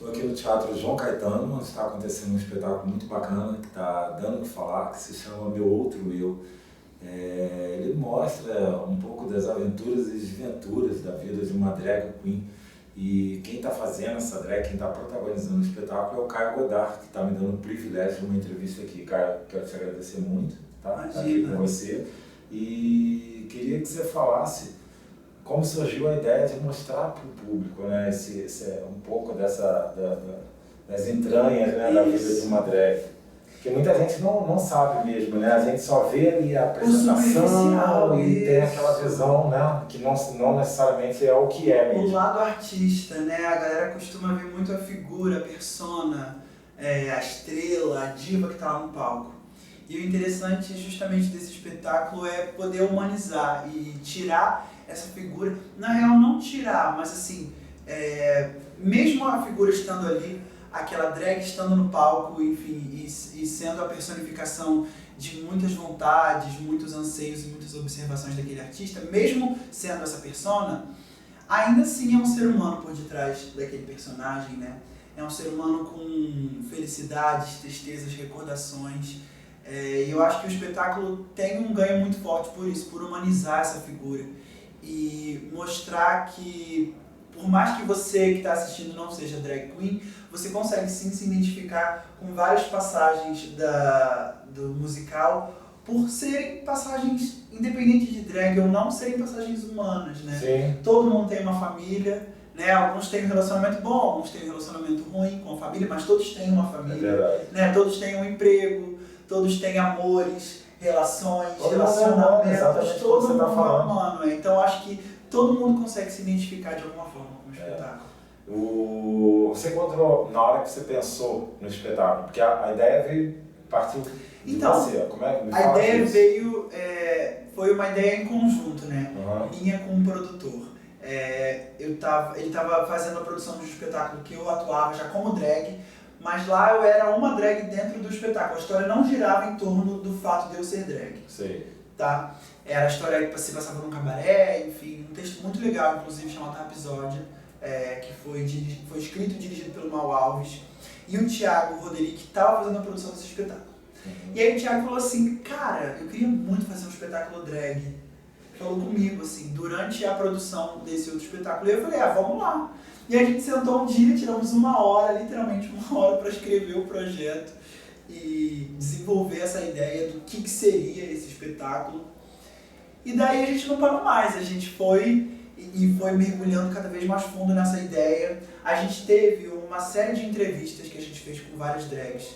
Estou aqui no Teatro João Caetano, onde está acontecendo um espetáculo muito bacana, que está dando o que falar, que se chama Meu Outro Eu. Ele mostra um pouco das aventuras e desventuras da vida de uma drag queen. E quem está fazendo essa drag, quem está protagonizando o espetáculo é o Caio Godard, que está me dando o privilégio de uma entrevista aqui. Caio, quero te agradecer muito, tá? Estar aqui com você. E queria que você falasse como surgiu a ideia de mostrar para o público, né, um pouco das entranhas, né, da vida de uma drag. Porque muita gente não sabe mesmo, né? A gente só vê ali a apresentação e tem aquela visão, né, que não necessariamente é o que é mesmo. O lado artista, né? A galera costuma ver muito a figura, a persona, a estrela, a diva que está lá no palco. E o interessante justamente desse espetáculo é poder humanizar e tirar essa figura, na real não tirar, mas assim, mesmo a figura estando ali, aquela drag estando no palco, enfim, e sendo a personificação de muitas vontades, muitos anseios e muitas observações daquele artista, mesmo sendo essa persona, ainda assim é um ser humano por detrás daquele personagem, né? É um ser humano com felicidades, tristezas, recordações. E eu acho que o espetáculo tem um ganho muito forte por isso, por humanizar essa figura e mostrar que, por mais que você que está assistindo não seja drag queen, você consegue sim se identificar com várias passagens do musical, por serem passagens independentes de drag ou não serem passagens humanas, né? Sim. Todo mundo tem uma família, né? Alguns têm um relacionamento bom, alguns têm um relacionamento ruim com a família, mas todos têm uma família, né? Todos têm um emprego, todos têm amores, relações, relacionamentos, todo mundo é humano. Então acho que todo mundo consegue se identificar de alguma forma com o espetáculo. Você encontrou, na hora que você pensou no espetáculo, porque a ideia partiu de você, como é que me fala a ideia disso? foi uma ideia em conjunto, né? Uhum. Minha com o produtor. Ele estava fazendo a produção de um espetáculo que eu atuava já como drag, mas lá eu era uma drag dentro do espetáculo. A história não girava em torno do fato de eu ser drag. Sei. Tá? Era a história que se passava num cabaré, enfim, um texto muito legal, inclusive, chamado Rapsódia, que foi escrito e dirigido pelo Mal Alves. E o Thiago Roderick estava fazendo a produção desse espetáculo. Uhum. E aí o Thiago falou assim, cara, eu queria muito fazer um espetáculo drag. Falou comigo, assim, durante a produção desse outro espetáculo. E eu falei, vamos lá. E a gente sentou um dia, tiramos uma hora, literalmente uma hora, para escrever o projeto e desenvolver essa ideia do que seria esse espetáculo. E daí a gente não parou mais, a gente foi mergulhando cada vez mais fundo nessa ideia. A gente teve uma série de entrevistas que a gente fez com várias drags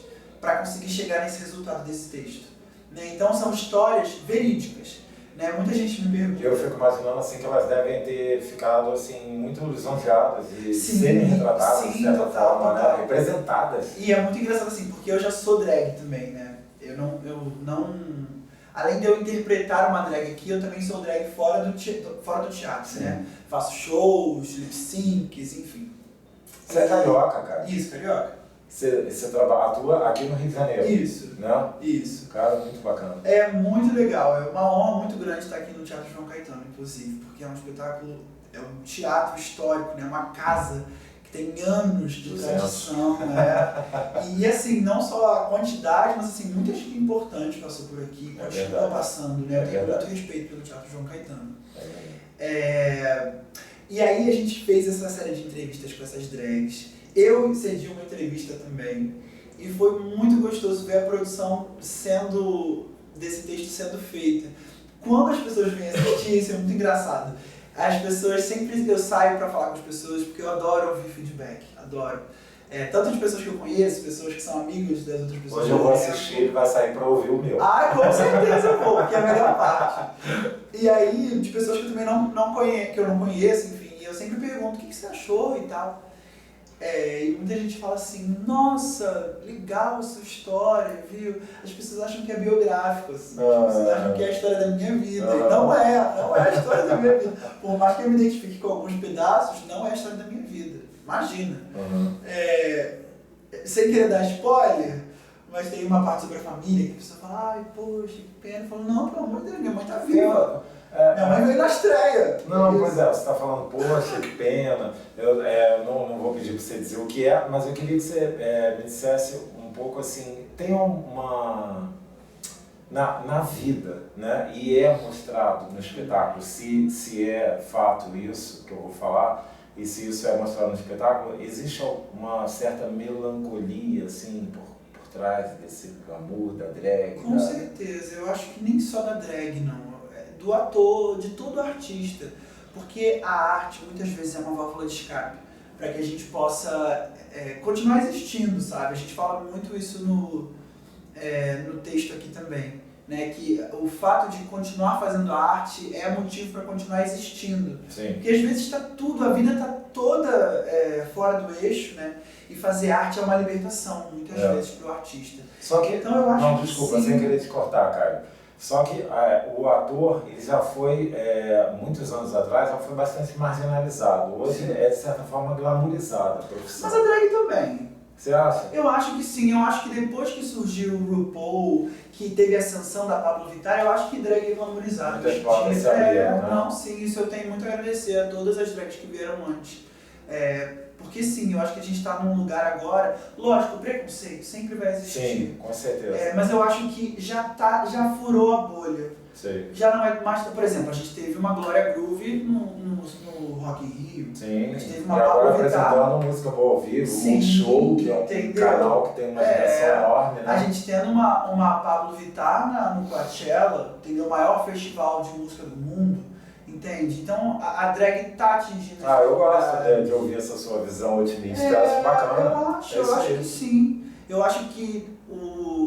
para conseguir chegar nesse resultado desse texto, né? Então são histórias verídicas, né? Muita gente me pergunta. Eu fico imaginando assim que elas devem ter ficado assim muito lisonjeadas e serem retratadas de certa forma, né? Representadas. E é muito engraçado assim, porque eu já sou drag também, né? Eu não além de eu interpretar uma drag aqui, eu também sou drag fora do teatro, né? Faço shows, lip syncs, enfim. Você é carioca, cara? Isso, carioca. Você atua aqui no Rio de Janeiro? Isso. Né? Isso. Cara, muito bacana. É muito legal, é uma honra muito grande estar aqui no Teatro João Caetano, inclusive, porque é um espetáculo, é um teatro histórico, né? Uma casa que tem anos de tradição, né? E assim, não só a quantidade, mas assim, muita gente importante passou por aqui, continua passando, né? Eu tenho muito respeito pelo Teatro João Caetano. E aí a gente fez essa série de entrevistas com essas drags. Eu cedi uma entrevista também. E foi muito gostoso ver a produção desse texto sendo feita. Quando as pessoas vêm assistir, isso é muito engraçado. As pessoas sempre, eu saio para falar com as pessoas, porque eu adoro ouvir feedback, adoro. Tanto de pessoas que eu conheço, pessoas que são amigos das outras pessoas. Hoje eu vou assistir, ele vai sair para ouvir o meu. Com certeza eu vou, que é a melhor parte. E aí, de pessoas que eu também que eu não conheço, enfim, eu sempre pergunto o que você achou e tal. E muita gente fala assim, nossa, legal a sua história, viu? As pessoas acham que é biográfico, assim. As pessoas acham que é a história da minha vida. E não é a história da minha vida. Por mais que eu me identifique com alguns pedaços, não é a história da minha vida. Imagina. Sem querer dar spoiler, mas tem uma parte sobre a família que a pessoa fala, ai, poxa, que pena. Eu falo, não, pelo amor de Deus, minha mãe tá viva. Minha mãe veio na estreia. Não, pois é, você está falando, poxa, que pena. Eu não vou pedir para você dizer o que é, mas eu queria que você me dissesse um pouco assim, tem uma... Na vida, né? E é mostrado no espetáculo, se é fato isso que eu vou falar, e se isso é mostrado no espetáculo, existe uma certa melancolia, assim, por trás desse glamour, da drag? Com certeza, eu acho que nem só da drag, não. Do ator, de todo artista. Porque a arte, muitas vezes, é uma válvula de escape, para que a gente possa continuar existindo, sabe? A gente fala muito isso no texto aqui também, né? Que o fato de continuar fazendo arte é motivo para continuar existindo. Sim. Porque às vezes a vida está toda fora do eixo, né? E fazer arte é uma libertação, muitas vezes, para o artista. Só que, então, eu acho não, desculpa, sem querer te cortar, Caio. Só que o ator, ele já foi, muitos anos atrás, já foi bastante marginalizado. Hoje é, de certa forma, glamourizada a profissão. Mas a drag também. Você acha? Eu acho que sim, eu acho que depois que surgiu o RuPaul, que teve a ascensão da Pablo Vittar, eu acho que drag é glamourizado. Muitas podem saber, né? Não, sim, isso eu tenho muito a agradecer a todas as drags que vieram antes. Porque sim, eu acho que a gente está num lugar agora, lógico, o preconceito sempre vai existir. Sim, com certeza. Mas eu acho que já furou a bolha. Sei. Já não é mais, por exemplo, a gente teve uma Glória Groove no Rock in Rio. Sim, a gente teve uma e agora Pablo Vittar. apresentando música boa ao vivo, Sim, um show, que é um entendeu? canal que tem uma dimensão enorme, né? A gente tendo uma Pablo Vittar no Coachella, entendeu? O maior festival de música do mundo, entende? Então a drag tá atingindo. Eu gosto de ouvir essa sua visão otimista, acho bacana. Eu acho que sim. Eu acho que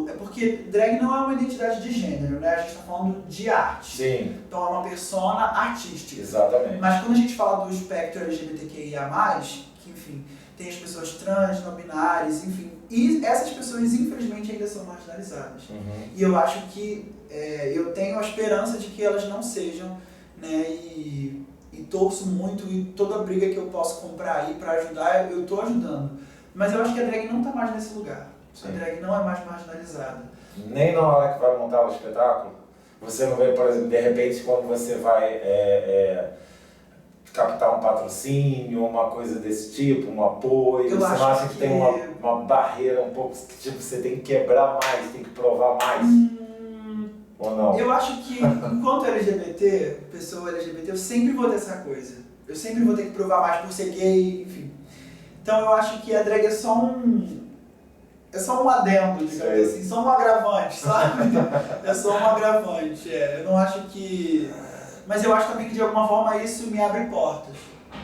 é porque drag não é uma identidade de gênero, né? A gente está falando de arte. Sim. Então é uma persona artística. Exatamente. Mas quando a gente fala do espectro LGBTQIA+, que enfim, tem as pessoas trans, não binárias, enfim, e essas pessoas infelizmente ainda são marginalizadas. Uhum. E eu acho que eu tenho a esperança de que elas não sejam, né? E torço muito, e toda briga que eu posso comprar aí para ajudar, eu estou ajudando. Mas eu acho que a drag não está mais nesse lugar. Sim. A drag não é mais marginalizada. Nem na hora que vai montar o espetáculo? Você não vê, por exemplo, de repente, quando você vai captar um patrocínio, uma coisa desse tipo, um apoio, você não acha que tem uma barreira um pouco, que tipo, você tem que quebrar mais, tem que provar mais? Ou não? Eu acho que, enquanto LGBT, pessoa LGBT, eu sempre vou ter essa coisa. Eu sempre vou ter que provar mais por ser gay, enfim. Então eu acho que a drag é só um adendo, digamos assim, só um agravante, sabe? É só um agravante, eu não acho que... Mas eu acho também que de alguma forma isso me abre portas.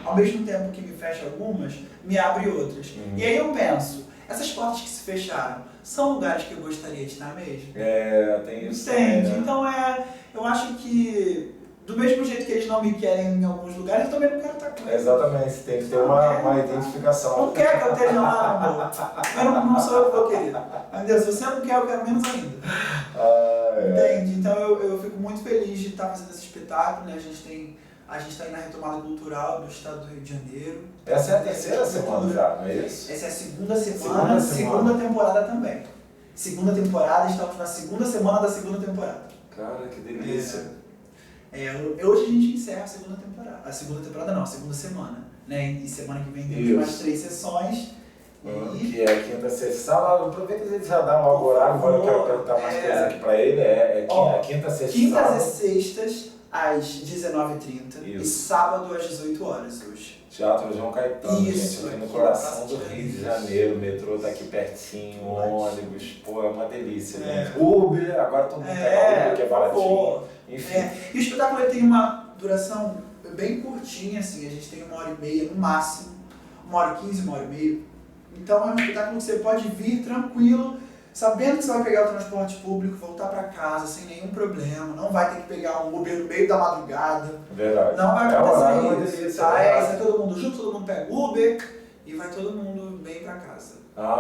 Ao mesmo tempo que me fecha algumas, me abre outras. E aí eu penso, essas portas que se fecharam, são lugares que eu gostaria de estar mesmo? Tem isso. Entende? Né? Então eu acho que do mesmo jeito que eles não me querem em alguns lugares, eu também não quero estar com eles. Exatamente, tem que ter uma identificação. Não quer que eu esteja lá, amor. Eu não sou eu que vou querer. Entendeu? Se você não quer, eu quero menos ainda. Entende? Então eu fico muito feliz de estar fazendo esse espetáculo, né? A gente está aí na retomada cultural do estado do Rio de Janeiro. Essa é a terceira semana já, não é isso? Essa é a segunda semana, segunda temporada também. Segunda temporada, estamos na segunda semana da segunda temporada. Cara, que delícia. Hoje a gente encerra a segunda temporada. A segunda temporada não, a segunda semana. Né? E semana que vem temos mais 3 sessões. Que é quinta, sexta, sábado. Aproveita que ele já dá logo o horário, agora eu quero perguntar mais coisa aqui pra ele. Quinta, sexta, quintas sábado. e sextas às 19h30 e sábado às 18 horas hoje. Teatro João Caetano, isso, gente, aqui no coração do Rio de Janeiro, o metrô tá aqui pertinho, ônibus, é uma delícia, gente. Uber, agora todo mundo pega Uber, que é baratinho. Enfim. E o espetáculo tem uma duração bem curtinha, assim, a gente tem 1h30 no máximo, 1h15, 1h30. Então é um espetáculo que você pode vir tranquilo, sabendo que você vai pegar o transporte público, voltar para casa sem nenhum problema, não vai ter que pegar um Uber no meio da madrugada. Verdade. Não vai acontecer isso. Delícia, Vai todo mundo junto, todo mundo pega Uber e vai todo mundo bem para casa.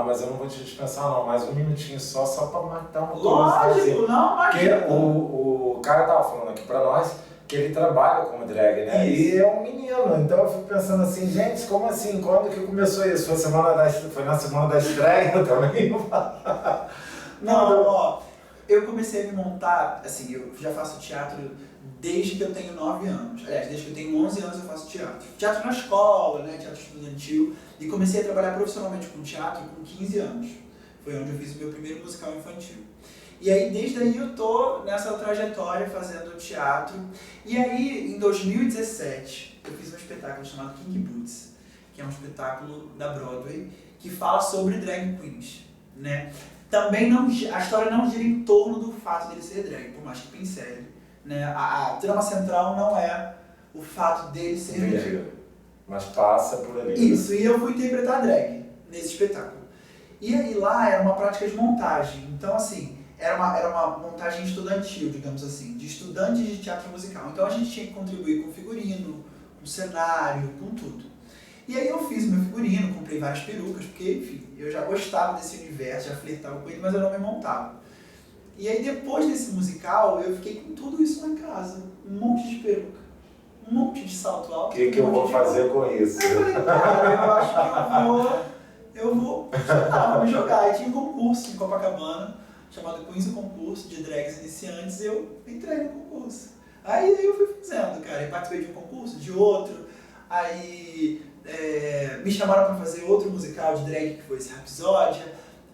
Mas eu não vou te dispensar não, mais um minutinho só para matar uma coisa. Lógico, não, porque o cara tava falando aqui para nós que ele trabalha como drag, né? Isso. E é um menino, então eu fico pensando assim, gente, como assim? Quando que começou isso? Foi na semana da estreia também? Não, ó, Eu comecei a me montar, assim, eu já faço teatro desde que eu tenho 9 anos. Aliás, desde que eu tenho 11 anos eu faço teatro. Teatro na escola, né, teatro estudantil. E comecei a trabalhar profissionalmente com teatro com 15 anos. Foi onde eu fiz o meu primeiro musical infantil. E aí, desde aí eu tô nessa trajetória fazendo teatro. E aí, em 2017, eu fiz um espetáculo chamado King Boots, que é um espetáculo da Broadway, que fala sobre drag queens, né? Também não, a história não gira em torno do fato dele ser drag, por mais que pincele, né? A trama central não é o fato dele ser drag. Mas passa por ali. Isso, e eu fui interpretar drag nesse espetáculo. E aí lá era uma prática de montagem, então assim, era uma montagem estudantil, digamos assim, de estudantes de teatro musical. Então a gente tinha que contribuir com figurino, com cenário, com tudo. E aí eu fiz meu figurino, comprei várias perucas, porque, enfim, eu já gostava desse universo, já flertava com ele, mas eu não me montava. E aí depois desse musical, eu fiquei com tudo isso na casa, um monte de peruca, um monte de salto alto. O que eu vou fazer com isso? Aí eu falei, cara, eu acho que eu vou me jogar. Aí tinha um concurso em Copacabana, chamado Queens Concurso, de drags iniciantes, e eu entrei no concurso. Aí eu fui fazendo, cara, eu participei de um concurso, de outro, aí me chamaram para fazer outro musical de drag, que foi esse Rapsódia,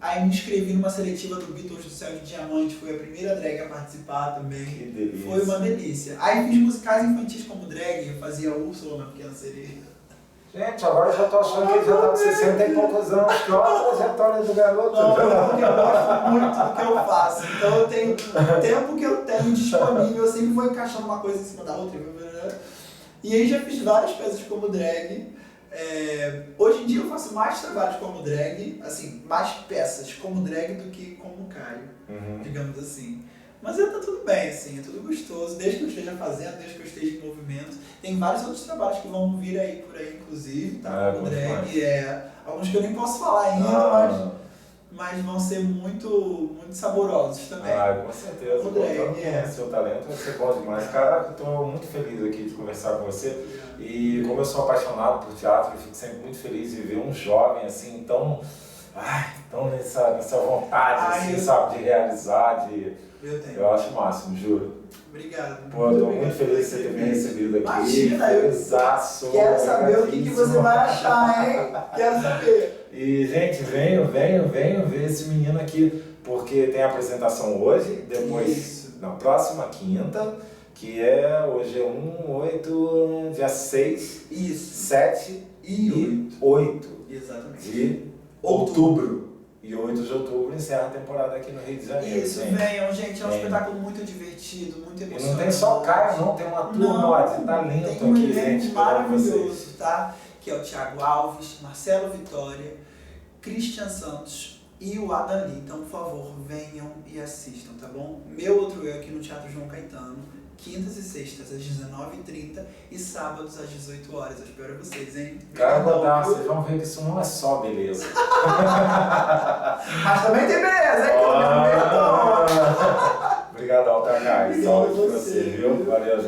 aí me inscrevi numa seletiva do Beatles do Céu de Diamante, fui a primeira drag a participar também. Que delícia. Foi uma delícia. Aí fiz musicais infantis como drag, eu fazia Úrsula na Pequena Sereia. Gente, agora eu já tô achando que ele já tá com 60 e poucos anos. Que olha a trajetória do garoto. Não, porque eu gosto muito do que eu faço. Então eu tenho o tempo que eu tenho disponível, eu sempre vou encaixando uma coisa em cima da outra. E aí já fiz várias peças como drag. Hoje em dia eu faço mais trabalhos como drag, assim, mais peças como drag do que como Caio, digamos assim. Mas tá tudo bem, assim, é tudo gostoso, desde que eu esteja fazendo, desde que eu esteja em movimento. Tem vários outros trabalhos que vão vir aí por aí, inclusive, tá? Como drag, alguns que eu nem posso falar ainda, mas vão ser muito, muito saborosos também. Com certeza. Como drag, seu talento vai ser bom demais. Caraca, eu tô muito feliz aqui de conversar com você. E como eu sou apaixonado por teatro, eu fico sempre muito feliz de ver um jovem assim, tão nessa vontade, assim, sabe, de realizar, Eu acho o máximo, juro. Obrigado. Pô, eu tô muito feliz de você ter me recebido aqui. Imagina, eu quero saber o que você vai achar, hein? Quero saber. E, gente, venham ver esse menino aqui, porque tem a apresentação hoje, depois, na próxima quinta, que hoje é 8, dia 6, 7 e 8 Exatamente. de outubro. E 8 de outubro encerra a temporada aqui no Rio de Janeiro. Isso, venham, gente, é um espetáculo muito divertido, muito emocionante. E não tem só o Caio, não, tem uma turma de talento aqui, gente. Tem um evento maravilhoso, tá? Que é o Thiago Alves, Marcelo Vitória, Christian Santos e o Adam Lee. Então, por favor, venham e assistam, tá bom? Meu outro eu aqui no Teatro João Caetano, quintas e sextas às 19h30 e sábados às 18 horas. Eu espero vocês, hein? Cara, vocês vão ver que isso não é só beleza. Mas também tem beleza, hein? Obrigado, Altair. Saúde pra você, viu? Valeu, gente.